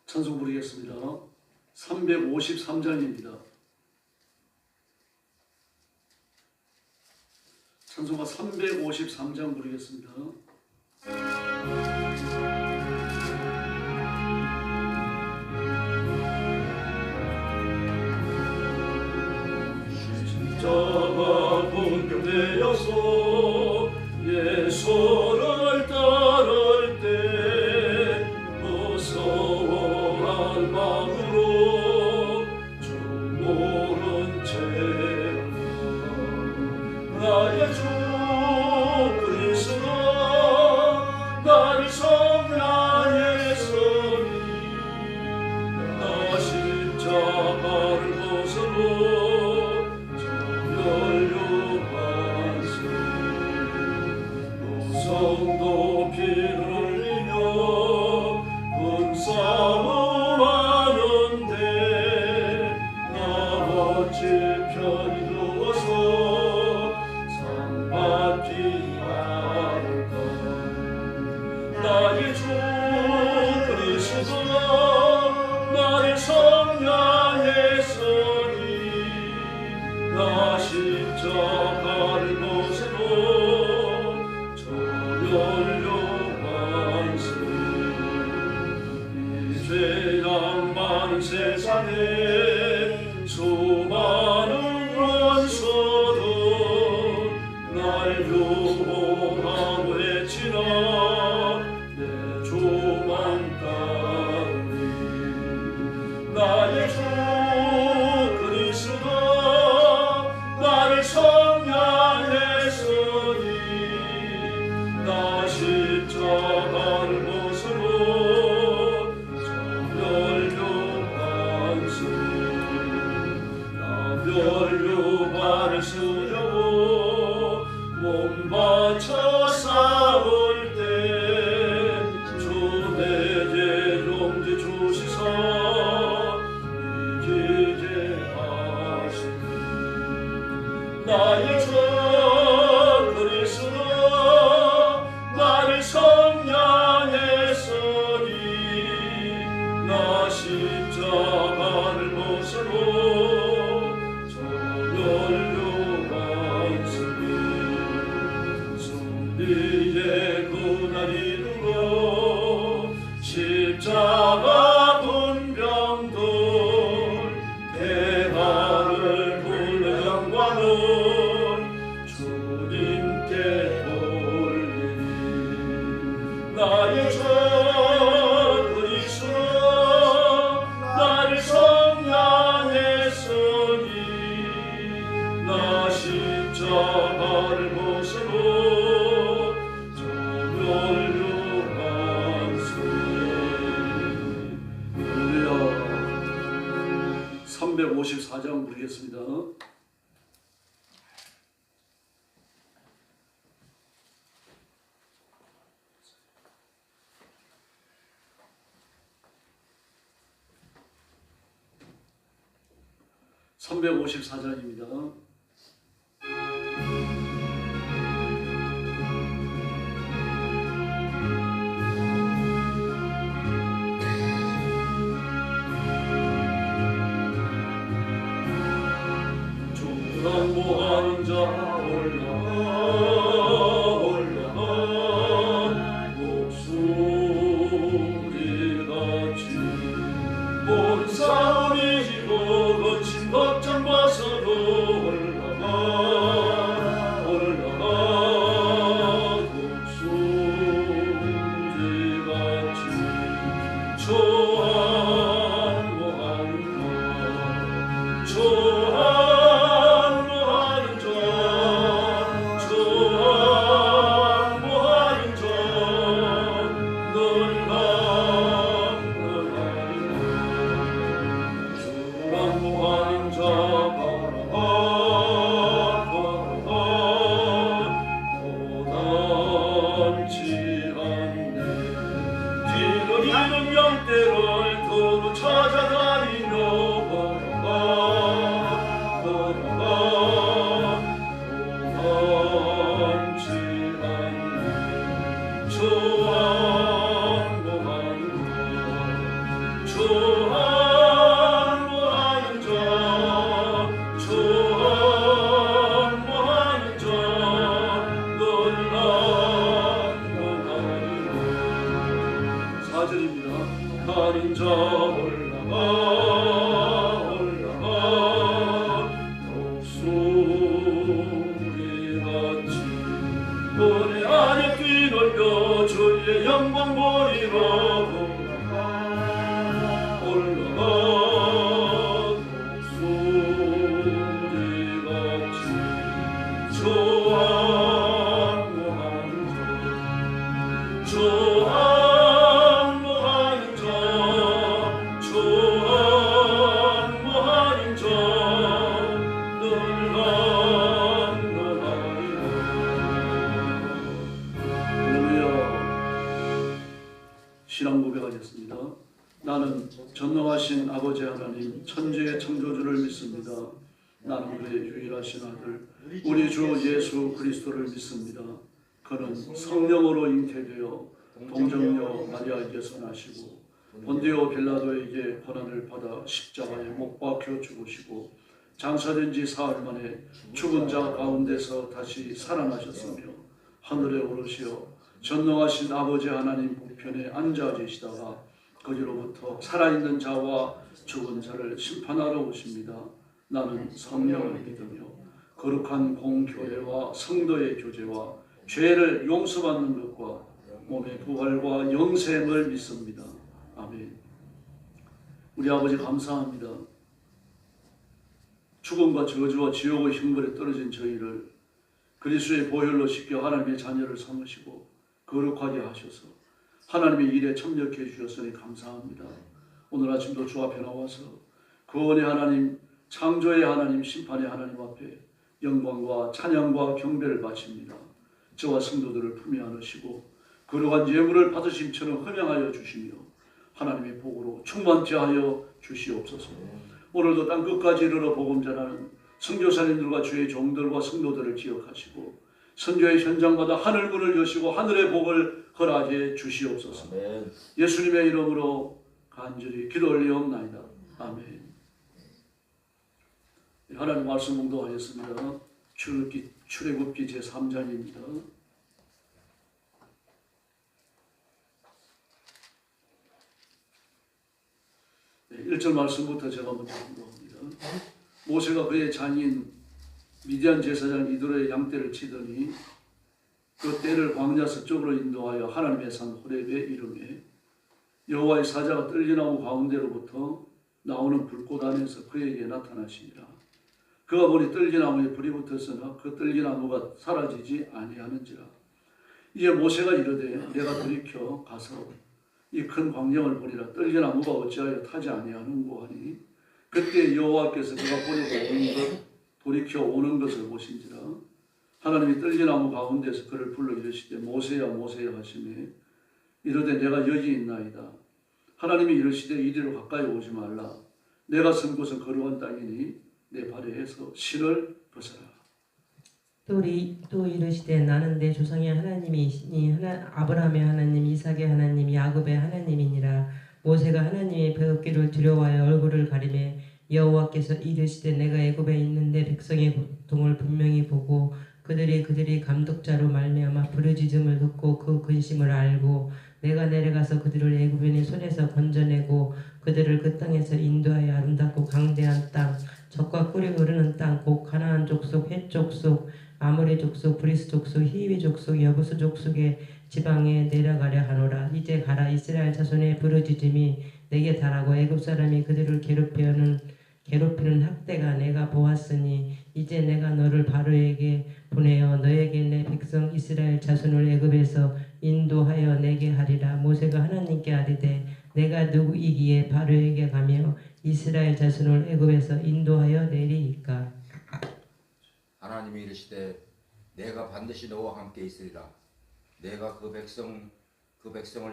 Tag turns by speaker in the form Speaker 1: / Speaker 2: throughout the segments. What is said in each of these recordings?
Speaker 1: 찬송 부르겠습니다. 353장입니다. 찬송가 353장 부르겠습니다.
Speaker 2: 십자가 분경되어서 예수를 따를 때 무서워한 마음으로 주 모른 채 나의 주 그리스도 나를 성량했으니 나 십자가를 벗으러 성도 피를 흘리며 군싸움 하는데 나 어찌 편히 누워서 상 받기 바랄까. 나의 주 그리스도 나를 성량했으니 나 십자가를 벗으러 죄악 많은 세상에 수많은 원수도 날 유혹하고 해치나 내 조만 따르니 나의 주 그리스도 나를 성량했으니 나 십자가를 벗으러 멸류관을 쓰려고 몸 바쳐 싸울 때 주 내 죄 용기 주시사 이기게 하시니 나의 주 그리스도 나를 성량했으니 나 십자가를 벗으러 이제 그날 이루어 십자가 분병들 대가를 불러 영광을 주님께 돌리니 나의 주 그리스도 나를 성량했으니 나 십자가를 벗으러
Speaker 1: 할렐루야. 354장 부르겠습니다. (354장입니다)
Speaker 2: 중랑모하는 자 올라가 목소리같이 본사울이 지고 거친 걱정 벗어도 올라가 목소리같이 이는 명대를 도로 찾아다니며 걸어가 고단치 않네 저 항복하는 것 조항모하는 자 조항모하는 자 놀라노나이다.
Speaker 1: 4절입니다.
Speaker 2: 가는 자 올라가 독수리같이 고뇌 안에 뛰놀며 주의 영광 보이러 올라가 독수리같이 조항모하는 자 조항모하는 자 조항모하는 자 놀라노나이다.
Speaker 1: 할렐루야. 신앙 고백하겠습니다. 나는 전능하신 아버지 하나님 천지의 창조주를 믿습니다. 나는 그의 유일하신 아들 우리 주 예수 그리스도를 믿습니다. 그는 성령으로 잉태되어 동정녀 마리아에게서 나시고 본디오 빌라도에게 고난을 받아 십자가에 못 박혀 죽으시고 장사된 지 사흘 만에 죽은 자 가운데서 다시 살아나셨으며 하늘에 오르시어 전능하신 아버지 하나님 우편에 앉아 계시다가 거기로부터 살아있는 자와 죽은 자를 심판하러 오십니다. 나는 성령을 믿으며 거룩한 공교회와 성도의 교제와 죄를 용서받는 것과 몸의 부활과 영생을 믿습니다. 아멘. 우리 아버지 감사합니다. 죽음과 저주와 지옥의 형벌에 떨어진 저희를 그리스도의 보혈로 씻겨 하나님의 자녀를 삼으시고 거룩하게 하셔서 하나님의 일에 참여케 해주셨으니 감사합니다. 오늘 아침도 주 앞에 나와서 구원의 하나님, 창조의 하나님, 심판의 하나님 앞에 영광과 찬양과 경배를 바칩니다. 저와 성도들을 품에 안으시고 거룩한 예물을 받으심처럼 헌양하여 주시며 하나님의 복으로 충만케 하여 주시옵소서. 오늘도 땅 끝까지 이르러 복음 전하는 선교사님들과 주의 종들과 성도들을 기억하시고 선교의 현장마다 하늘문을 여시고 하늘의 복을 허락해 주시옵소서.
Speaker 3: 아멘.
Speaker 1: 예수님의 이름으로 간절히 기도 올리옵나이다. 아멘. 하나님 말씀 공독하겠습니다. 출애굽기 제3장입니다. 1절 말씀부터 제가 먼저 공독합니다. 모세가 그의 장인 미디안 제사장 이도로의 양떼를 치더니 그 떼를 광야 서쪽으로 인도하여 하나님의 산 호렙에 이르매 여호와의 사자가 뜰기나무 가운데로부터 나오는 불꽃 안에서 그에게 나타나시니라. 그가 보니 뜰기나무에 불이 붙었으나 그 뜰기나무가 사라지지 아니하는지라. 이에 모세가 이르되 내가 돌이켜 가서 이 큰 광경을 보리라. 뜰기나무가 어찌하여 타지 아니하는고 하니 그때 여호와께서 그가 보려고 오는 것 돌이켜 오는 것을 보신지라. 하나님이 뜰기나무 가운데서 그를 불러 이르시되 모세야 모세야 하시매 이르되 내가 여기 있나이다. 하나님이 이르시되 이리로 가까이 오지 말라. 내가 선 곳은 거룩한 땅이니 내 발에서 신을 벗어라.
Speaker 4: 또 이르시되 나는 내 조상의 하나님이시니 아브라함의 하나님, 이삭의 하나님, 야곱의 하나님이니라. 모세가 하나님의 배우기를 두려워하여 얼굴을 가리매 여호와께서 이르시되 내가 애굽에 있는데 백성의 고통을 분명히 보고 그들이 감독자로 말미암아 부르짖음을 듣고 그 근심을 알고 내가 내려가서 그들을 애굽인의 손에서 건져내고 그들을 그 땅에서 인도하여 아름답고 강대한 땅 젖과 꿀이 흐르는 땅 곧 가나안 족속, 헷 족속, 아모리 족속, 브리스 족속, 히위 족속, 여부스 족속의 지방에 내려가려 하노라. 이제 가라. 이스라엘 자손의 부르짖음이 내게 달하고 애굽 사람이 그들을 괴롭히는 학대가 내가 보았으니 이제 내가 너를 바로에게 보내어 너에게 내 백성 이스라엘 자손을 애굽에서 인도하여 내게 하리라. 모세가 하나님께 아뢰되 내가 누구이기에 바로에게 가며 이스라엘 자손을 애굽에서 인도하여 내리이까.
Speaker 3: 하나님이 이르시되 내가 반드시 너와 함께 있으리라. 내가 그 백성을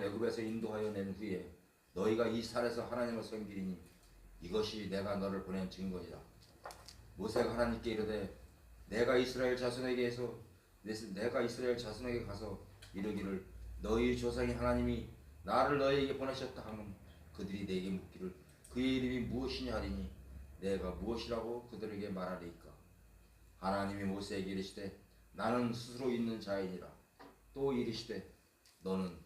Speaker 3: 애굽에서 인도하여 낸 후에 너희가 이 산에서 하나님을 섬기리니 이것이 내가 너를 보낸 증거이다. 모세가 하나님께 이르되 내가 이스라엘 자손에게 가서 이르기를 너희 조상의 하나님이 나를 너희에게 보내셨다 하면 그들이 내게 묻기를 그의 이름이 무엇이냐 하리니 내가 무엇이라고 그들에게 말하리이까. 하나님이 모세에게 이르시되 나는 스스로 있는 자이니라. 또 이르시되 너는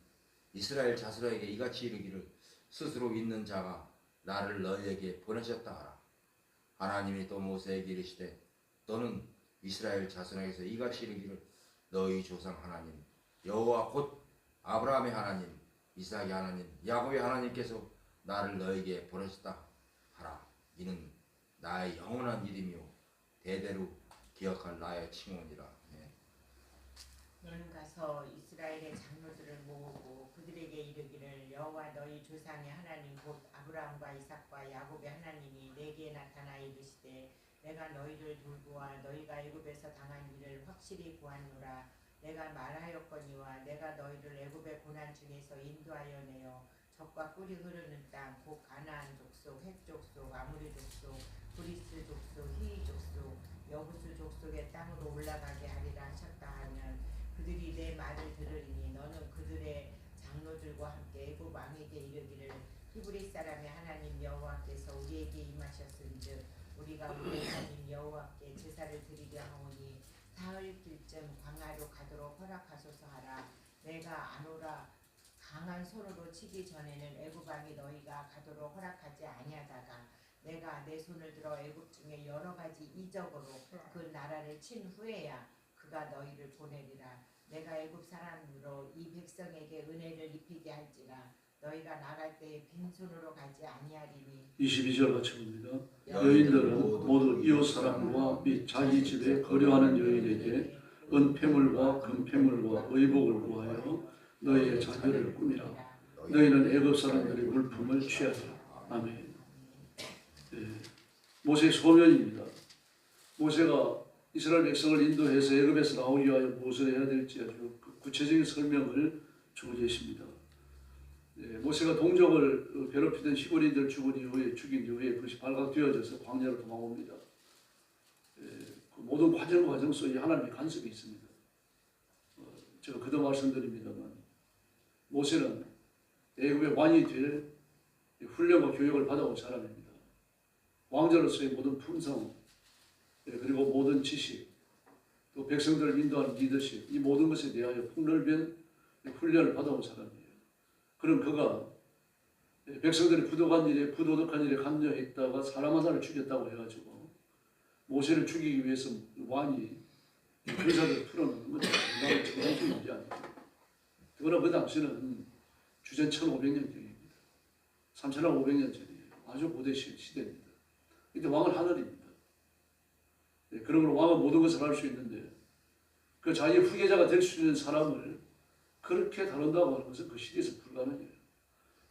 Speaker 3: 이스라엘 자손에게 이같이 이르기를 스스로 있는 자가 나를 너희에게 보내셨다 하라. 하나님이 또 모세에게 이르시되 너는 이스라엘 자손에게서 이같이 이르기를 너희 조상 하나님 여호와 곧 아브라함의 하나님 이삭의 하나님 야곱의 하나님께서 나를 너에게 보내셨다 하라. 이는 나의 영원한 이름이요 대대로 기억할 나의 칭호니라.
Speaker 5: 너는 가서 이스라엘의 장로들을 모으고 그들에게 이르기를 여호와 너희 조상의 하나님 곧 아브라함과 이삭과 야곱의 하나님이 내게 나타나 이르시되 내가 너희를 돌보아 너희가 애굽에서 당한 일을 확실히 보았노라. 내가 말하였거니와 내가 너희를 애굽의 고난 중에서 인도하여 내어 젖과 꿀이 흐르는 땅 곧 가나안 족속, 헷 족속, 아모리 족속, 브리스 족속, 히위 족속, 여부수 족속의 땅으로 올라가게 하리라 하셨다 하면 그들이 내 말을 들으리니 너는 그들의 장로들과 함께 애굽 왕에게 이르기를 히브리 사람의 하나님 여호와께서 우리에게 임하셨은즉 우리가 우리 하나님 여호와께 제사를 드리려 하오니 사흘길쯤 광야로 가도록 허락하소서 하라. 내가 아노라 강한 손으로 치기 전에는 애굽 왕이 너희가 가도록 허락하지 아니하다가 내가 내 손을 들어 애굽 중에 여러 가지 이적으로 그 나라를 친 후에야 그가 너희를 보내리라. 내가 애굽 사람으로 이 백성에게 은혜를 입히게 할지라 너희가 나갈 때에 빈손으로 가지 아니하리니.
Speaker 1: 22절 같이 봅니다. 여인들은 모두 이웃 사람과 및 자기 집에 거류하는 여인에게 은폐물과 금폐물과 의복을 구하여 너희의 자녀를 꾸미라. 너희는 애굽 사람들의 물품을 취하라. 아멘. 모세의 소명입니다. 모세가 이스라엘 백성을 인도해서 애굽에서 나오기 위하여 무엇을 해야 될지 아주 구체적인 설명을 주고 계십니다. 모세가 동족을 괴롭히던 히브리인들 죽인 이후에 그것이 발각되어져서 광야로 도망옵니다. 그 모든 과정 속에 하나님의 간섭이 있습니다. 제가 그도 말씀드립니다만 모세는 애굽의 왕이 될 훈련과 교육을 받아온 사람입니다. 왕자로서의 모든 품성 그리고 모든 지식 또 백성들을 인도하는 리더십 이 모든 것에 대하여 폭넓은 훈련을 받아온 사람이에요. 그럼 그가 백성들이 부도덕한 일에 관여했다가 사람 하나를 죽였다고 해가지고 모세를 죽이기 위해서 왕이 군사들을 풀어놓는 것은 대단한 문제 아니에요. 그러나 그 당시는 주전 1500년경입니다. 3500년 전이에요. 아주 고대 시대입니다. 이때 왕은 하늘입니다. 그러므로 왕은 모든 것을 할 수 있는데 그 자기의 후계자가 될 수 있는 사람을 그렇게 다룬다고 하는 것은 그 시대에서 불가능해요.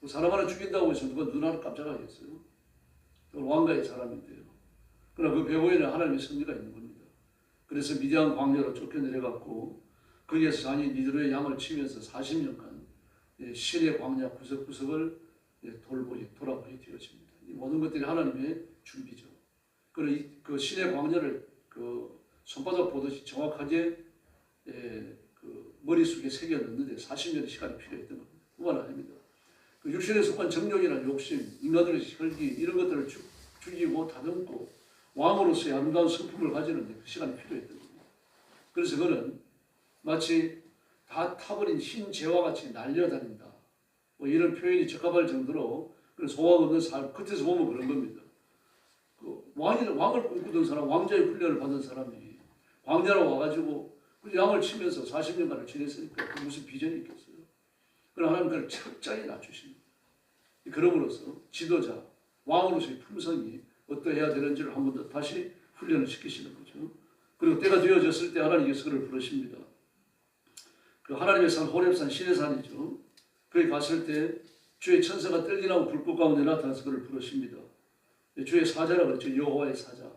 Speaker 1: 사람 하나 죽인다고 해서 누가 눈 하나 깜짝하겠어요? 왕가의 사람인데요. 그러나 그 배후에는 하나님의 섭리가 있는 겁니다. 그래서 미디안 광야로 쫓겨내려갔고 거기에서 자기 니드로의 양을 치면서 40년간 신의 광야 구석구석을 돌아보게 되어집니다. 이 모든 것들이 하나님의 준비죠. 그리고 그 신의 광야를 그 손바닥 보듯이 정확하게 그 머릿속에 새겨 넣는데 40년의 시간이 필요했던 겁니다. 그건 아닙니다. 그 육신에 속한 정욕이나 욕심, 인간들의 혈기 이런 것들을 죽이고 다듬고 왕으로서의 아름다운 성품을 가지는 데 그 시간이 필요했던 겁니다. 그래서 그는 마치 다 타버린 흰 재와 같이 날려다닌다. 뭐 이런 표현이 적합할 정도로 그런 소망 없는 삶, 끝에서 보면 그런 겁니다. 그 왕을 꿈꾸던 사람, 왕자의 훈련을 받은 사람이 광야로 와가지고 그 양을 치면서 40년간을 지냈으니까 그 무슨 비전이 있겠어요. 그러나 하나님 그를 철저히 낮추십니다. 그럼으로써 지도자, 왕으로서의 품성이 어떠해야 되는지를 한 번 더 다시 훈련을 시키시는 거죠. 그리고 때가 되어졌을 때 하나님께서 그를 부르십니다. 그 하나님의 산 호렙산 신의 산이죠. 거기 갔을 때 주의 천사가 떨기나무 불꽃 가운데 나타나서 그를 부르십니다. 주의 사자라 그랬죠. 여호와의 사자.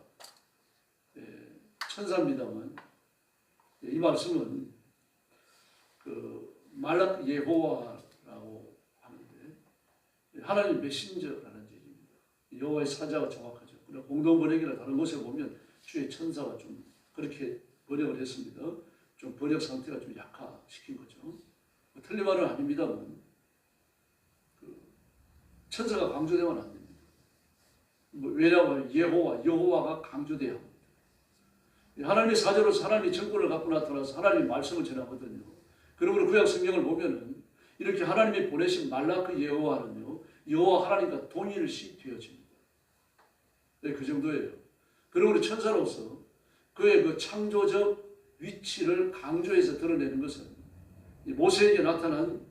Speaker 1: 천사입니다만 이 말씀은 그 말락 예호와라고 하는데 하나님 메신저라는 얘기입니다. 여호와의 사자가 정확하죠. 그러나 공동 번역이나 다른 곳에 보면 주의 천사가 좀 그렇게 번역을 했습니다. 좀 번역 상태가 좀 약화시킨 거죠. 틀린 말은 아닙니다만 천사가 강조되면 안 됩니다. 왜냐하면 여호와가 강조돼야 합니다. 하나님의 사자로서 하나님의 정권을 갖고 나타나서 하나님의 말씀을 전하거든요. 그러므로 구약 성경을 보면은 이렇게 하나님이 보내신 말라크 여호와는요, 여호와 하나님과 동일시 되어집니다. 네, 그 정도예요. 그러므로 천사로서 그의 그 창조적 위치를 강조해서 드러내는 것은 모세에게 나타난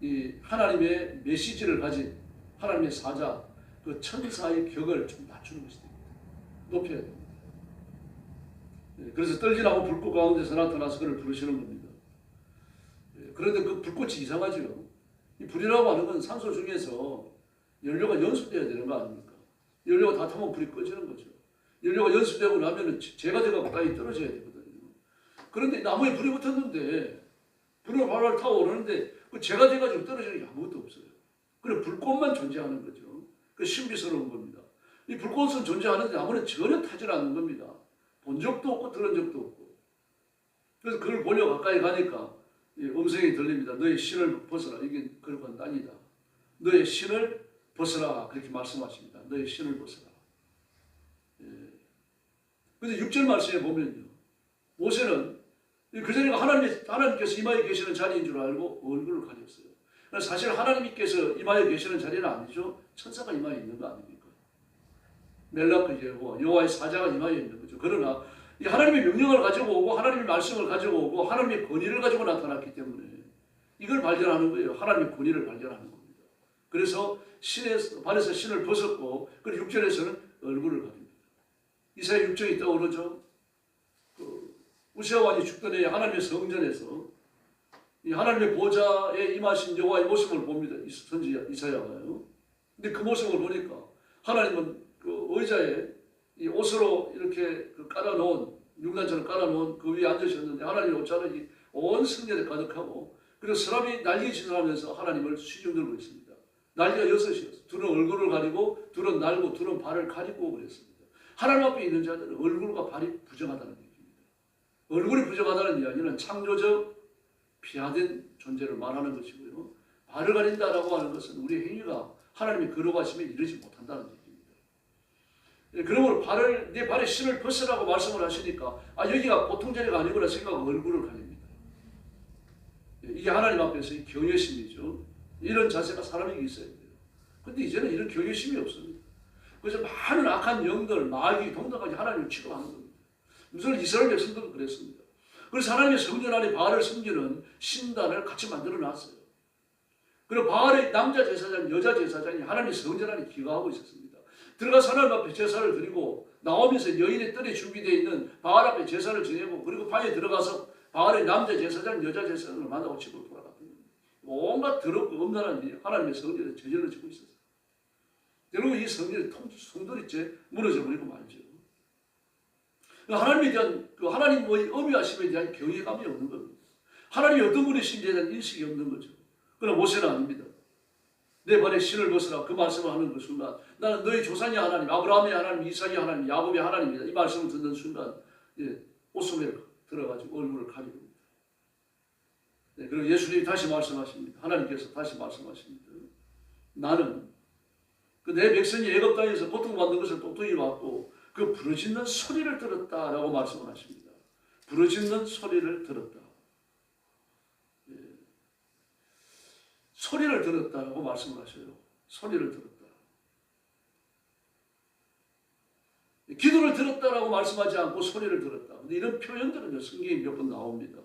Speaker 1: 이 하나님의 메시지를 가진 하나님의 사자, 그 천사의 격을 좀 낮추는 것이 됩니다. 높여야 됩니다. 그래서 떨기나무 불꽃 가운데서 나타나서 그를 부르시는 겁니다. 그런데 그 불꽃이 이상하죠. 이 불이라고 하는 건 산소 중에서 연료가 연소돼야 되는 거 아닙니까? 연료가 다 타면 불이 꺼지는 거죠. 연료가 연소되고 나면은 재가 돼가고 땅에 떨어져야 되거든요. 그런데 나무에 불이 붙었는데 불을 활활 타오르는데 그 재가 돼가지고 떨어지는 게 아무것도 없어요. 그래 불꽃만 존재하는 거죠. 그 신비스러운 겁니다. 이 불꽃은 존재하는데 나무는 전혀 타질 않는 겁니다. 본 적도 없고 들은 적도 없고. 그래서 그걸 보려 가까이 가니까 음성이 들립니다. 너의 신을 벗어라. 이게 그런 건 아니다. 너의 신을 벗어라. 그렇게 말씀하십니다. 너의 신을 벗어라. 그런데 6절 말씀에 보면요. 모세는 그전에 하나님께서 임하여 계시는 자리인 줄 알고 얼굴을 가렸어요. 사실 하나님께서 임하여 계시는 자리는 아니죠. 천사가 임하여 있는 거 아닙니까? 멜라크 여호와의 사자가 임하여 있는 거죠. 그러나 이 하나님의 명령을 가지고 오고 하나님의 말씀을 가지고 오고 하나님의 권위를 가지고 나타났기 때문에 이걸 발견하는 거예요. 하나님의 권위를 발견하는 겁니다. 그래서 신의 발에서 신을 벗었고 그리고 6절에서는 얼굴을 가립니다. 이사야 6절이 떠오르죠. 우시아 왕이 죽던 해에 하나님의 성전에서 이 하나님의 보좌에 임하신 여호와의 모습을 봅니다. 선지 이사야가요. 근데 그 모습을 보니까 하나님은 그 의자에 이 옷으로 이렇게 깔아놓은 융단처럼 깔아놓은 그 위에 앉으셨는데 하나님의 옷자락이 온 성전에 가득하고 그리고 사람이 날개짓을 하면서 하나님을 수중들고 있습니다. 날개가 6이었어요. 둘은 얼굴을 가리고 둘은 날고 둘은 발을 가리고 그랬습니다. 하나님 앞에 있는 자들은 얼굴과 발이 부정하다는 얘기입니다. 얼굴이 부정하다는 이야기는 창조적 비하된 존재를 말하는 것이고요. 발을 가린다라고 하는 것은 우리 행위가 하나님의 거룩하심에 이르지 못한다는 얘기입니다. 그러므로 내 발에 신을 벗으라고 말씀을 하시니까 여기가 보통 자리가 아니구나 생각하고 얼굴을 가립니다. 이게 하나님 앞에서의 경외심이죠. 이런 자세가 사람에게 있어야 돼요. 그런데 이제는 이런 경외심이 없습니다. 그래서 많은 악한 영들, 마귀, 동덕까지 하나님을 취급하는 겁니다. 무슨 이스라엘 백성들도 그랬습니다. 그래서 하나님의 성전 안에 바알을 섬기는 신단을 같이 만들어 놨어요. 그리고 바알의 남자 제사장, 여자 제사장이 하나님의 성전 안에 기거하고 있었습니다. 들어가서 하나님 앞에 제사를 드리고 나오면서 여인의 뜰에 준비되어 있는 바알 앞에 제사를 지내고 그리고 방에 들어가서 바알의 남자 제사장, 여자 제사장을 만나고 집으로 돌아갔거든요. 온갖 더럽고 엄란한 일이 하나님의 성전에 저질러지고 있었어요. 결국 이 성전의 성도리째 무너져 버리고 말죠. 하나님에 대한 하나님의 어미하심에 대한 경외감이 없는 겁니다. 하나님이 어떤 분이신지에 대한 인식이 없는 거죠. 그러나 모세는 아닙니다. 내 발에 신을 벗으라 그 말씀을 하는 그 순간 나는 너희 조상의 하나님, 아브라함의 하나님, 이삭의 하나님, 야곱의 하나님이다. 이 말씀을 듣는 순간 옷소매를 들어가지고 얼굴을 가리릅니다. 그리고 예수님이 다시 말씀하십니다. 하나님께서 다시 말씀하십니다. 나는 내 백성이 애굽 땅에서 고통받는 것을 똑똑히 봤고 그 부르짖는 소리를 들었다라고 말씀을 하십니다. 부르짖는 소리를 들었다. 소리를 들었다라고 말씀을 하셔요. 소리를 들었다. 기도를 들었다라고 말씀하지 않고 소리를 들었다. 근데 이런 표현들은 성경에 몇 번 나옵니다.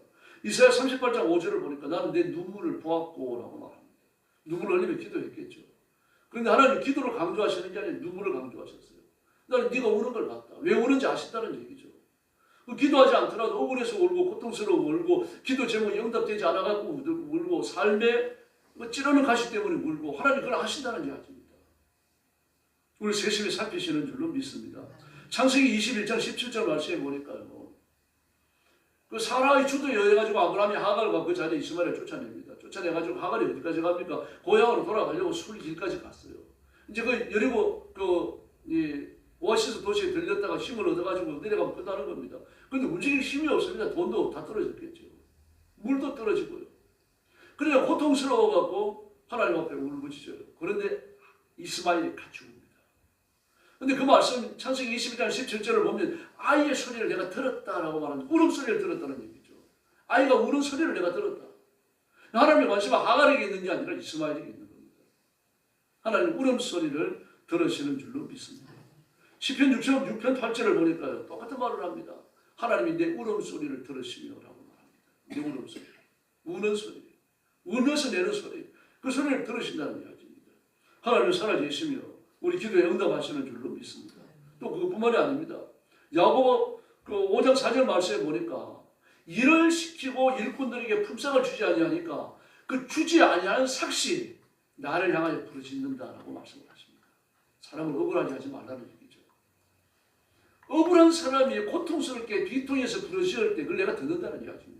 Speaker 1: 이사야 38장 5절을 보니까 나는 내 눈물을 보았고 라고 말합니다. 눈물을 흘리며 기도했겠죠. 그런데 하나님 기도를 강조하시는 게 아니라 눈물을 강조하셨어요. 나는 네가 우는 걸 봤다. 왜 우는지 아신다는 얘기죠. 기도하지 않더라도 억울해서 울고 고통스러워 울고 기도 제목이 응답되지 않아갖고 울고 삶에 찌르는 가시 때문에 울고 하나님 그걸 하신다는 이야기입니다. 우리 세심히 살피시는 줄로 믿습니다. 창세기 21장 17절 말씀에 보니까요. 그 사라의 주도에 해가지고 아브라함이 하갈과 그 자리에 이스마엘을 쫓아냅니다. 쫓아내가지고 하갈이 어디까지 갑니까? 고향으로 돌아가려고 술길까지 갔어요. 이제 그 여리고 오아시스 도시에 들렸다가 힘을 얻어가지고 내려가면 끝나는 겁니다. 그런데 움직일 힘이 없습니다. 돈도 다 떨어졌겠죠. 물도 떨어지고요. 그러니까 고통스러워갖고 하나님 앞에 울부짖어요. 그런데 이스마엘이 갖추옵니다. 근데 그 말씀 창세기 22장 17절을 보면 아이의 소리를 내가 들었다라고 말하는 울음소리를 들었다는 얘기죠. 아이가 우는 소리를 내가 들었다. 하나님의 관심은 하갈에게 있는 게 아니라 이스마엘에게 있는 겁니다. 하나님 울음소리를 들으시는 줄로 믿습니다. 시편 6편 8절을 보니까요. 똑같은 말을 합니다. 하나님이 내 울음소리를 들으시며 라고 말합니다. 내 울음소리. 우는 소리. 울면서 내는 소리. 그 소리를 들으신다는 이야기입니다. 하나님은 살아계시며 우리 기도에 응답하시는 줄로 믿습니다. 또 그것뿐만이 아닙니다. 야고보 5장 4절 말씀에 보니까 일을 시키고 일꾼들에게 품삯을 주지 아니하니까 그 주지 아니하는 삭시 나를 향하여 부르짖는다라고 말씀을 하십니다. 사람을 억울하게 하지 말라는 얘기죠. 억울한 사람이 고통스럽게 비통해서 부르짖을 때 그걸 내가 듣는다는 이야기입니다.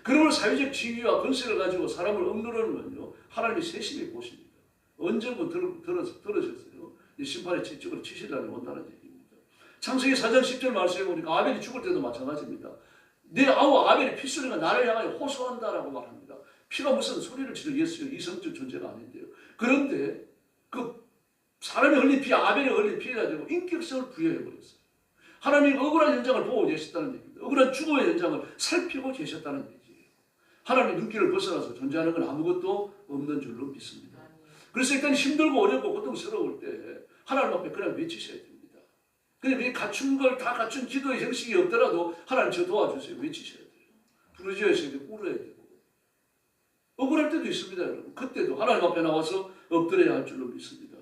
Speaker 1: 그러므로 사회적 지위와 권세를 가지고 사람을 억누르는 건요 하나님이 세심히 보십니다. 언제고 들으셨어요? 이 심판의 채찍으로 치실 날이 온다는 얘기입니다. 창세기 4장 10절 말씀해 보니까 아벨이 죽을 때도 마찬가지입니다. 내 아우 아벨의 피소리가 나를 향하여 호소한다라고 말합니다. 피가 무슨 소리를 지르겠어요? 이성적 존재가 아닌데요. 그런데 그 사람이 흘린 피, 아벨이 흘린 피가 되고 인격성을 부여해버렸어요. 하나님이 억울한 현장을 보고 계셨다는 얘기입니다. 억울한 죽음의 현장을 살피고 계셨다는 얘기예요. 하나님의 눈길을 벗어나서 존재하는 건 아무것도 없는 줄로 믿습니다. 그래서 일단 힘들고 어렵고 고통스러울 때 하나님 앞에 그냥 외치셔야 됩니다. 그냥 갖춘 걸 다 갖춘 기도의 형식이 없더라도 하나님 저 도와주세요. 외치셔야 돼요. 부르짖어야 되고 울어야 되고 억울할 때도 있습니다. 여러분. 그때도 하나님 앞에 나와서 엎드려야 할 줄로 믿습니다.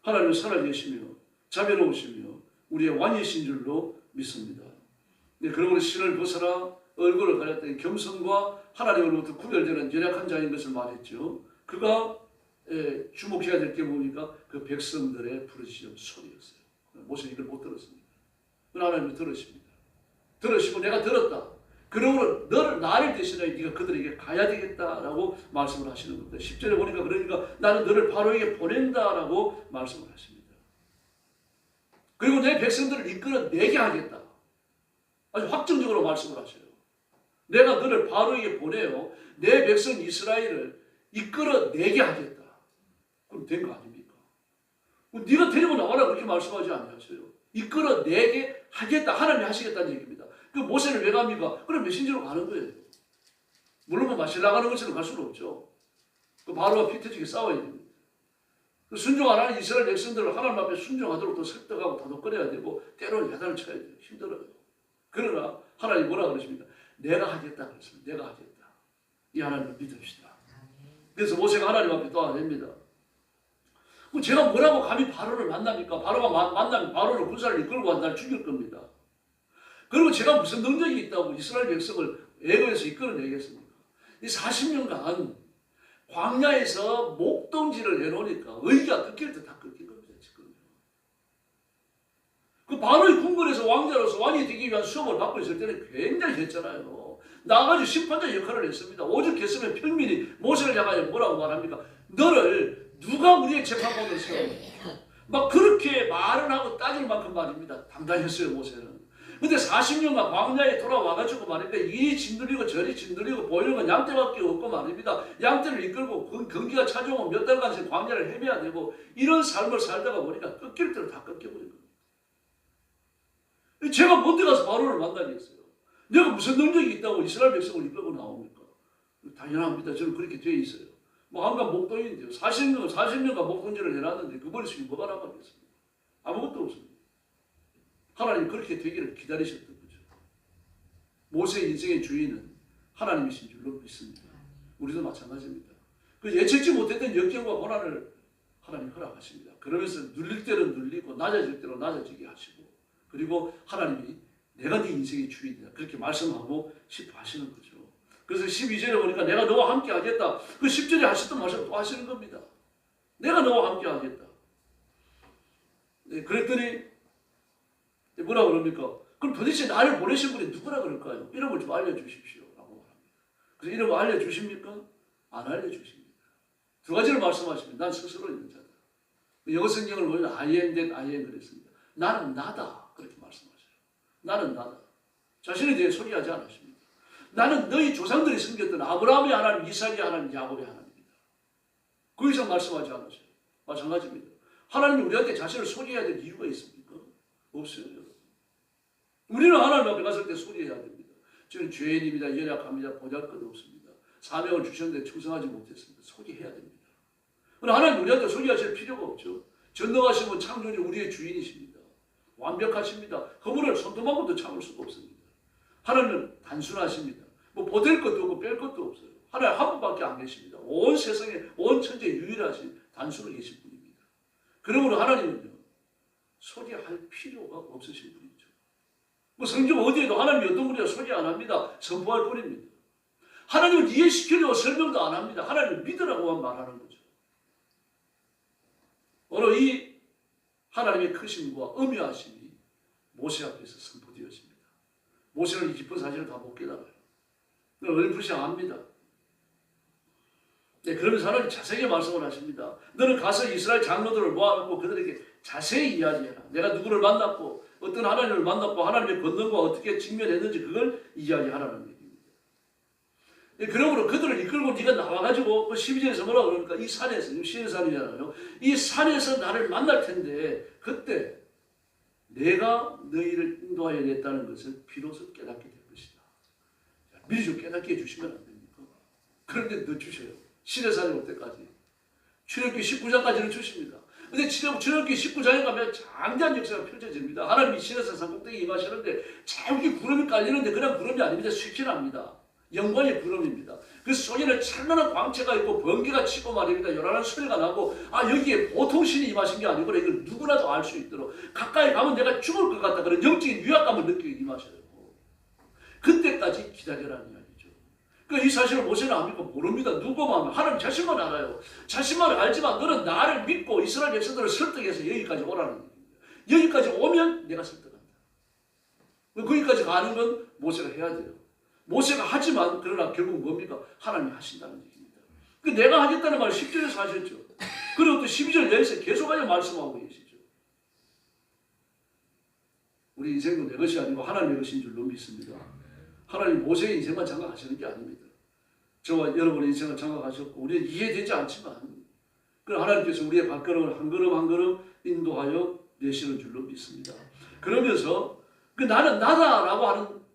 Speaker 1: 하나님은 살아계시며 자비로우시며 우리의 왕이신 줄로 믿습니다. 네, 그러므로 신을 벗어라 얼굴을 가렸더니 겸손과 하나님으로부터 구별되는 연약한 자인 것을 말했죠. 그가 주목해야 될 게 뭡니까? 그 백성들의 부르짖음 소리였어요. 모세는 이걸 못 들었습니다. 하나님은 들으십니다. 들으시고 내가 들었다. 그러므로 나를 대신하여 네가 그들에게 가야 되겠다라고 말씀을 하시는 겁니다. 10절에 보니까 그러니까 나는 너를 바로에게 보낸다라고 말씀을 하십니다. 그리고 내 백성들을 이끌어내게 하겠다. 아주 확정적으로 말씀을 하셔요. 내가 너를 바로에게 보내요. 내 백성 이스라엘을 이끌어내게 하겠다. 그럼 된 거 아닙니까? 네가 데리고 나와라 그렇게 말씀하지 아니하세요. 이끌어내게 하겠다. 하나님이 하시겠다는 얘기입니다. 그 모세를 왜 갑니까? 그럼 메신저로 가는 거예요. 물론 마실 나가는 것처럼 갈 수는 없죠. 그 바로와 피터지게 싸워야 됩니다. 그 순종 안 하는 이스라엘 백성들을 하나님 앞에 순종하도록 또 설득하고 다독거려야 되고 때로는 야단을 쳐야 돼요. 힘들어요. 그러나 하나님 뭐라 그러십니까? 내가 하겠다 그랬습니다. 내가 하겠다. 이 하나님을 믿읍시다. 그래서 모세가 하나님 앞에 도와냅니다. 제가 뭐라고 감히 바로를 만납니까? 바로가 만나면 바로를 군사를 이끌고 나를 죽일 겁니다. 그리고 제가 무슨 능력이 있다고 이스라엘 백성을 애굽에서 이끌어내겠습니까? 이 40년간 광야에서 목동지를 해놓으니까 의기가 끊길 때 다 끊긴 겁니다. 지금. 그 바로의 궁궐에서 왕자로서 왕이 되기 위한 수업을 받고 있을 때는 굉장히 했잖아요. 나가지고 심판자 역할을 했습니다. 오죽했으면 평민이 모세를 향하여 뭐라고 말합니까? 너를 누가 우리의 재판관으로 세웁니까? 막 그렇게 말을 하고 따질 만큼 말입니다. 당당했어요 모세는. 근데 40년간 광야에 돌아와가지고 말입니다. 이리 진들리고 저리 진들리고 보이는 건 양떼밖에 없고 말입니다. 양떼를 이끌고 경기가 찾아오면 몇 달간 광야를 헤매야 되고 이런 삶을 살다가 보니까 꺾일 대로 다 꺾여버린 겁니다. 제가 뭔데 가서 바로를 만나겠어요? 내가 무슨 능력이 있다고 이스라엘 백성을 이끌고 나옵니까? 당연합니다. 저는 그렇게 돼 있어요. 뭐 한간 목동인데요. 40년간 목동질을 해놨는데 그 머릿속에 뭐가 남았겠습니까? 아무것도 없습니다. 하나님 그렇게 되기를 기다리셨던 거죠. 모세의 인생의 주인은 하나님이신 줄로 믿습니다. 우리도 마찬가지입니다. 그 예측지 못했던 역경과 고난을 하나님 허락하십니다. 그러면서 눌릴 때는 눌리고 낮아질 때로 낮아지게 하시고 그리고 하나님이 내가 네 인생의 주인이다. 그렇게 말씀하고 싶어 하시는 거죠. 그래서 12절에 보니까 내가 너와 함께 하겠다. 그 10절에 하셨던 말씀 또 하시는 겁니다. 내가 너와 함께 하겠다. 네, 그랬더니 뭐라 그럽니까? 그럼 도대체 나를 보내신 분이 누구라 그럴까요? 이름을 좀 알려주십시오. 라고 말합니다. 그래서 이름을 알려주십니까? 안 알려주십니다. 두 가지를 말씀하십니다. 난 스스로 있는 자다. 영어 성경을 보면 I am that I am 그랬습니다. 나는 나다. 그렇게 말씀하셔요. 나는 나다. 자신에 대해 소개하지 않으십니다. 나는 너희 조상들이 섬겼던 아브라함의 하나님, 이삭의 하나님, 야곱의 하나님이다. 그 이상 말씀하지 않으셔요. 마찬가지입니다. 하나님이 우리한테 자신을 소개해야 될 이유가 있습니까? 없어요. 우리는 하나님 앞에 갔을 때 소개해야 됩니다. 저는 죄인입니다. 연약합니다. 보잘것없습니다. 사명을 주셨는데 충성하지 못했습니다. 소개해야 됩니다. 그러나 하나님 우리한테 소개하실 필요가 없죠. 전능하신 분 창조주 우리의 주인이십니다. 완벽하십니다. 그분을 손톱만 것도 참을 수가 없습니다. 하나님은 단순하십니다. 뭐 보탤 것도 없고 뺄 것도 없어요. 하나님 한 분밖에 안 계십니다. 온 세상에 온 천지에 유일하신 단순히 계신 분입니다. 그러므로 하나님은요 소개할 필요가 없으신 분이죠. 뭐 성경 어디에도 하나님이 어떤 분이라 소개 안 합니다. 선포할 뿐입니다. 하나님을 이해시키려고 설명도 안 합니다. 하나님을 믿으라고만 말하는 거죠. 바로 이 하나님의 크심과 엄미하심이 모세 앞에서 선포되었습니다. 모세는 이 깊은 사실을 다 못 깨달아요. 어렴풋이 압니다. 네, 그러면서 하나님 자세하게 말씀을 하십니다. 너는 가서 이스라엘 장로들을 모아놓고 그들에게 자세히 이야기해라. 내가 누구를 만났고 어떤 하나님을 만났고 하나님의 권능과 어떻게 직면했는지 그걸 이야기하라는 얘기입니다. 네, 그러므로 그들을 이끌고 네가 나와가지고 그 12절에서 뭐라 그러니까 이 산에서 지금 시내산이잖아요. 이 산에서 나를 만날 텐데 그때 내가 너희를 인도하여 냈다는 것을 비로소 깨닫게 될 것이다. 미리 좀 깨닫게 해주시면 안 됩니까? 그런데 늦추셔요. 시내산에 올 때까지. 출애굽기 19장까지는 주십니다. 근데 출애굽기 19장에 가면 장대한 역사가 펼쳐집니다. 하나님이 시내산 산꼭대기에 임하시는데 자욱이 구름이 깔리는데 그냥 구름이 아닙니다. 휘kin합니다. 영광의 구름입니다. 그 속에는 찬란한 광채가 있고 번개가 치고 말입니다. 요란한 소리가 나고 여기에 보통 신이 임하신 게 아니고 이걸 누구나도 알 수 있도록 가까이 가면 내가 죽을 것 같다 그런 영적인 위압감을 느끼게 임하셔요. 그때까지 기다려라는 이야기죠. 그러니까 이 사실을 모세는 압니까? 모릅니다. 누구만 하면 하나님 자신만 알아요. 자신만 알지만 너는 나를 믿고 이스라엘 백성들을 설득해서 여기까지 오라는 얘기입니다. 여기까지 오면 내가 설득한다. 거기까지 가는 건 모세가 해야 돼요. 모세가 하지만 그러나 결국 뭡니까? 하나님이 하신다는 얘기입니다. 내가 하겠다는 말을 10절에서 하셨죠. 그리고 또 12절 내에서 계속하여 말씀하고 계시죠. 우리 인생도 내 것이 아니고 하나님의 것인 줄로 믿습니다. 하나님 모세의 인생만 장악하시는 게 아닙니다. 저와 여러분의 인생을 장악하셨고 우리는 이해되지 않지만 그러나 하나님께서 우리의 발걸음을 한 걸음 한 걸음 인도하여 내시는 줄로 믿습니다. 그러면서 나는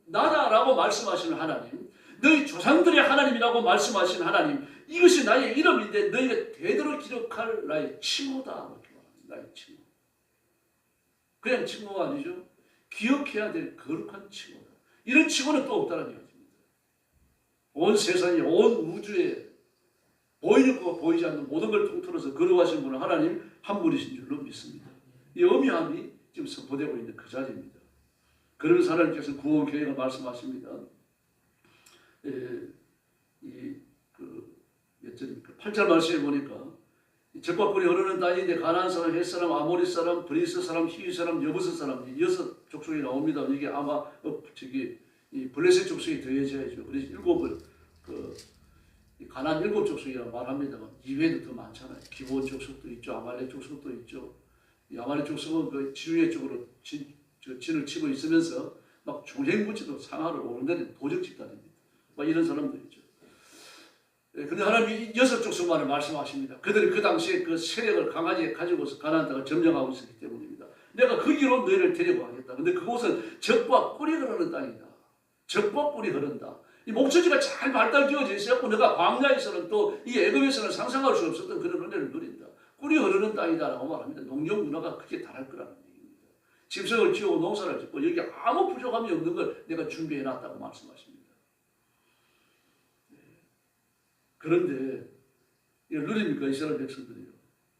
Speaker 1: 나다라고 말씀하시는 하나님, 너희 조상들의 하나님이라고 말씀하시는 하나님, 이것이 나의 이름인데 너희가 대대로 기록할 나의 칭호다. 나의 칭호. 그냥 칭호가 아니죠. 기억해야 될 거룩한 칭호다. 이런 칭호는 또 없다는 얘기입니다. 온 세상에 온 우주에 보이는 것과 보이지 않는 모든 걸 통틀어서 거룩하신 분은 하나님 한 분이신 줄로 믿습니다. 이 엄미함이 지금 선포되고 있는 그 자리입니다. 그러면서 하나님께서 구원 계획을 말씀하십니다. 몇 절입니까? 8절 말씀에 보니까 적과 꿀이 흐르는 땅인데 가나안 사람, 헷 사람, 아모리 사람, 브리스 사람, 히위 사람, 여부스 사람 6 족속이 나옵니다. 이게 아마 이 블레셋 족속이 더해져야죠. 그래서 7을 가나안 7 족속이라고 말합니다만 이외에도 더 많잖아요. 기브온 족속도 있죠. 아말렉 족속도 있죠. 이 아말렉 족속은 그 지휘의 쪽으로 진을 치고 있으면서 막 중행부지도 상하를 오는데 도적 집단입니다. 막 이런 사람도 있죠. 그런데 하나님이 6 족속만을 말씀하십니다. 그들이 그 당시에 그 세력을 강하게 가지고서 가나안 땅을 점령하고 있었기 때문입니다. 내가 거기로 너희를 데리고 가겠다. 근데 그곳은 적과 꿀이 흐르는 땅이다. 적과 꿀이 흐른다. 이 목소리가 잘 발달되어져 있었고 내가 광야에서는 또 이 애굽에서는 상상할 수 없었던 그런 은혜를 누린다. 꿀이 흐르는 땅이다라고 말합니다. 농경 문화가 그렇게 달할 거라는 얘기입니다. 짐승을 키우고 농사를 짓고 여기 아무 부족함이 없는 걸 내가 준비해놨다고 말씀하십니다. 그런데 이걸 누립니까? 이스라엘 백성들이요.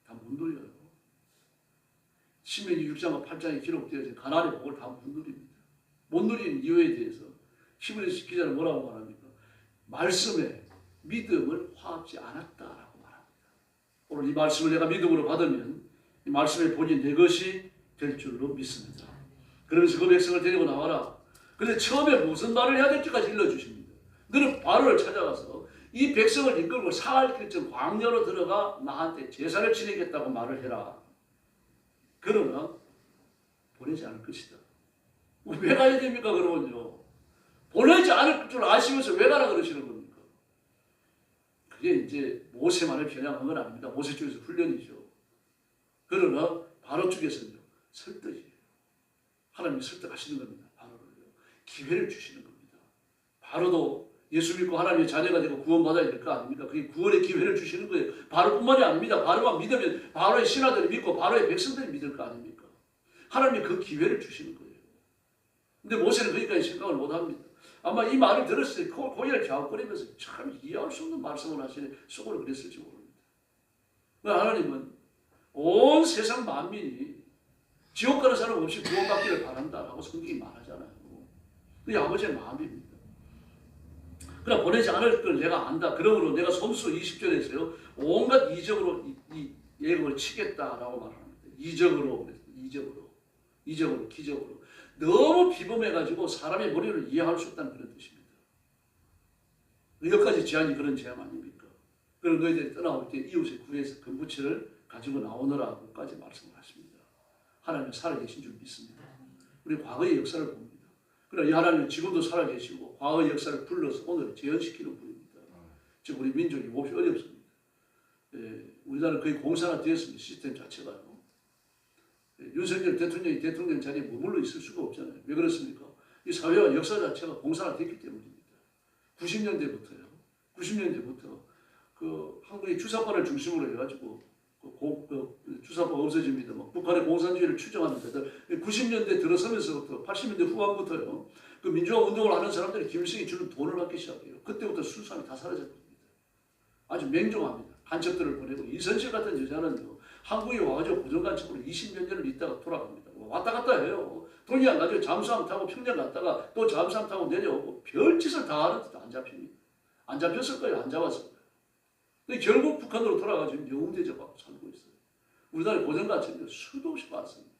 Speaker 1: 다 못 누려요. 신명기 6장과 8장에 기록되어진 가나안의 복을 다 못 누립니다. 못 누리는 이유에 대해서 히브리서 기자는 뭐라고 말합니까? 말씀에 믿음을 화합지 않았다라고 말합니다. 오늘 이 말씀을 내가 믿음으로 받으면 이 말씀의 본이 내 것이 될 줄로 믿습니다. 그러면서 그 백성을 데리고 나와라. 그런데 처음에 무슨 말을 해야 될지까지 일러주십니다. 너는 바로를 찾아가서 이 백성을 이끌고 사흘 길쯤 광야로 들어가 나한테 제사를 지내겠다고 말을 해라. 그러나 보내지 않을 것이다. 왜 가야 됩니까? 그러면요. 보내지 않을 줄 아시면서 왜 가라 그러시는 겁니까? 그게 이제 모세만을 겨냥한 건 아닙니다. 모세 쪽에서 훈련이죠. 그러나 그러나 바로 쪽에서는요 설득이에요. 하나님이 설득하시는 겁니다. 바로로요. 기회를 주시는 겁니다. 바로도 예수 믿고 하나님의 자녀가 되고 구원받아야 될 거 아닙니까? 그게 구원의 기회를 주시는 거예요. 바로뿐만이 아닙니다. 바로만 믿으면 바로의 신하들이 믿고 바로의 백성들이 믿을 거 아닙니까? 하나님이 그 기회를 주시는 거예요. 근데 모세는 거기까지 생각을 못합니다. 아마 이 말을 들었을 때 고개를 갸웃거리면서 참 이해할 수 없는 말씀을 하시네 속으로 그랬을지 모릅니다. 하나님은 온 세상 만민이 지옥 가는 사람 없이 구원받기를 바란다라고 성경이 말하잖아요. 그게 아버지의 마음입니다. 그러나 보내지 않을 걸 내가 안다. 그러므로 내가 손수 20절에서요. 온갖 이적으로 이 예금을 치겠다라고 말합니다. 이적으로, 기적으로. 너무 비범해가지고 사람의 머리를 이해할 수 없다는 그런 뜻입니다. 여기까지 제한이 그런 제한 아닙니까? 그런 너희들이 떠나올 때 이웃의 구에서 금부치를 가지고 나오느라고까지 말씀을 하십니다. 하나님은 살아계신 줄 믿습니다. 우리 과거의 역사를 봅니다. 그러나 이 하나님은 지금도 살아계시고 과거의 역사를 불러서 오늘 재현시키는 분입니다. 지금 우리 민족이 몹시 어렵습니다. 우리나라는 거의 공산화되었습니다. 시스템 자체가요. 윤석열 대통령이 대통령 자리에 머물러 있을 수가 없잖아요. 왜 그렇습니까? 이 사회와 역사 자체가 공산화됐기 때문입니다. 90년대부터 그 한국의 주사파를 중심으로 해가지고 주사파가 없어집니다. 북한의 공산주의를 추정하는 데들 90년대 들어서면서부터 80년대 후반부터요. 그 민주화 운동을 하는 사람들이 김일성이 주는 돈을 받기 시작해요. 그때부터 순수함이 다 사라졌습니다. 아주 맹종합니다. 간첩들을 보내고 이선실 같은 여자는요. 한국에 와가지고 고정간첩으로 20몇 년을 있다가 돌아갑니다. 왔다 갔다 해요. 돈이 안 가지고 잠수함 타고 평양 갔다가 또 잠수함 타고 내려오고 별짓을 다 하는데도 안 잡힙니다. 안 잡혔을 거예요. 안 잡았을 거예요. 근데 결국 북한으로 돌아가지고 영웅 대접하고 살고 있어요. 우리나라에 고정간첩이 수도 없이 많습니다.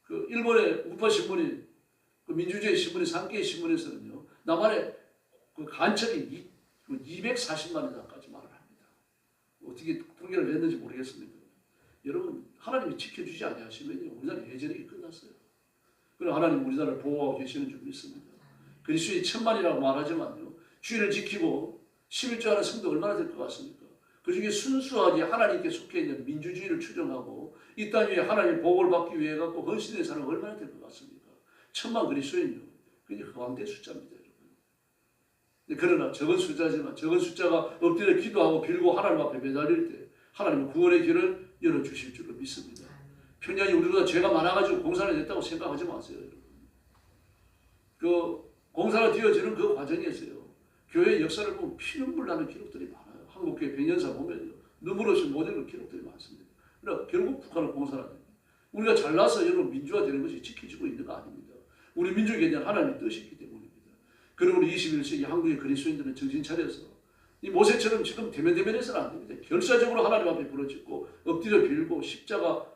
Speaker 1: 그 일본의 우파 신문이 그 민주주의 신문이 산케이 신문에서는요. 남한의 그 간첩이 240만 원까지 말을 합니다. 어떻게 통계를 냈는지 모르겠습니다. 여러분 하나님이 지켜주지 아니하시면요 우리나라 예전에 끝났어요. 그럼 하나님 우리나라를 보호하고 계시는 줄 믿습니다. 그리스도의 천만이라고 말하지만요 주의를 지키고 11조하는 성도 얼마나 될 것 같습니까? 그 중에 순수하게 하나님께 속해 있는 민주주의를 추정하고 이 땅 위에 하나님의 복을 받기 위해 갖고 헌신된 사람은 얼마나 될 것 같습니까? 1000만 그리스도인요. 그게 허황된 숫자입니다. 그러나 적은 숫자지만 적은 숫자가 엎드려 기도하고 빌고 하나님 앞에 매달릴 때 하나님은 구원의 길을 열어주실 줄로 믿습니다. 평양이 우리보다 죄가 많아가지고 공산화 됐다고 생각하지 마세요. 여러분. 그 공산화 되어지는 그 과정에서요. 교회의 역사를 보면 피눈물 나는 기록들이 많아요. 한국교회 백년사 보면요. 눈물 없이 못 읽는 기록들이 많습니다. 그러나 결국 북한은 공산화됩니다. 우리가 잘나서 여러분 민주화되는 것이 지켜지고 있는 거 아닙니다. 우리 민족에 대한 하나님의 뜻이 있기 때문입니다. 그러므로 21세기 한국의 그리스도인들은 정신 차려서 이 모세처럼 지금 대면대면해서는 안 됩니다. 결사적으로 하나님 앞에 부르짖고 엎드려 빌고 십자가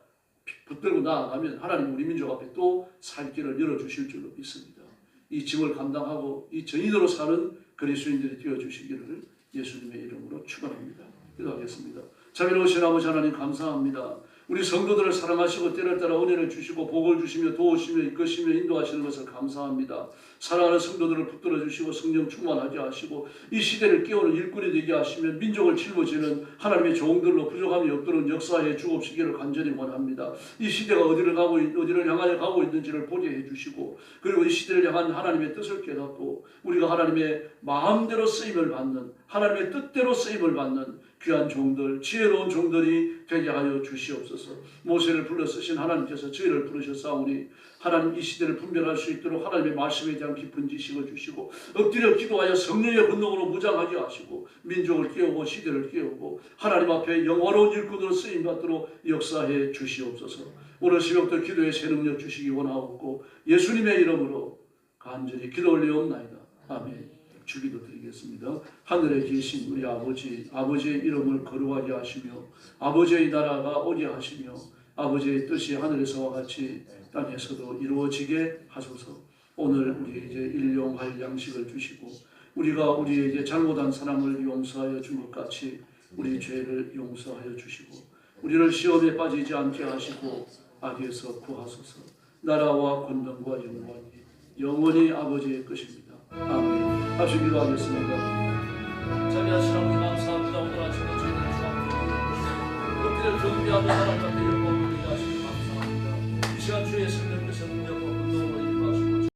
Speaker 1: 붙들고 나아가면 하나님 우리 민족 앞에 또 살 길을 열어주실 줄로 믿습니다. 이 짐을 감당하고 이 전인으로 사는 그리스도인들이 되어주시기를 예수님의 이름으로 축원합니다. 기도하겠습니다. 자비로우신 아버지 하나님 감사합니다. 우리 성도들을 사랑하시고 때를 따라 은혜를 주시고 복을 주시며 도우시며 이끄시며 인도하시는 것을 감사합니다. 사랑하는 성도들을 붙들어 주시고 성령 충만하게 하시고 이 시대를 깨우는 일꾼이 되게 하시며 민족을 짊어지는 하나님의 종들로 부족함이 없도록 역사에 주옵시기를 간절히 원합니다. 이 시대가 어디를 향하여 가고 있는지를 보게 해주시고 그리고 이 시대를 향한 하나님의 뜻을 깨닫고 우리가 하나님의 마음대로 쓰임을 받는 하나님의 뜻대로 쓰임을 받는 귀한 종들, 지혜로운 종들이 되게 하여 주시옵소서. 모세를 불러 쓰신 하나님께서 저희를 부르셨사오니 하나님 이 시대를 분별할 수 있도록 하나님의 말씀에 대한 깊은 지식을 주시고 엎드려 기도하여 성령의 분노로 무장하게 하시고 민족을 깨우고 시대를 깨우고 하나님 앞에 영화로운 일꾼으로 쓰임받도록 역사해 주시옵소서. 오늘 새벽도 기도의 새 능력 주시기 원하옵고 예수님의 이름으로 간절히 기도 올리옵나이다. 아멘. 주기도 드리겠습니다. 하늘에 계신 우리 아버지, 아버지의 이름을 거룩하게 하시며 아버지의 나라가 오게 하시며 아버지의 뜻이 하늘에서와 같이 땅에서도 이루어지게 하소서. 오늘 우리에게 일용할 양식을 주시고 우리가 우리에게 잘못한 사람을 용서하여 준 것 같이 우리 죄를 용서하여 주시고 우리를 시험에 빠지지 않게 하시고 악에서 구하소서. 나라와 권능과 영광이 영원히 아버지의 것입니다. 아멘. 같이 기도하겠습니다. 자비하신 아버지 감사합니다. 오늘 아침에 저희를 주옵소서. 엎드려 예배하며 나갈 것 같아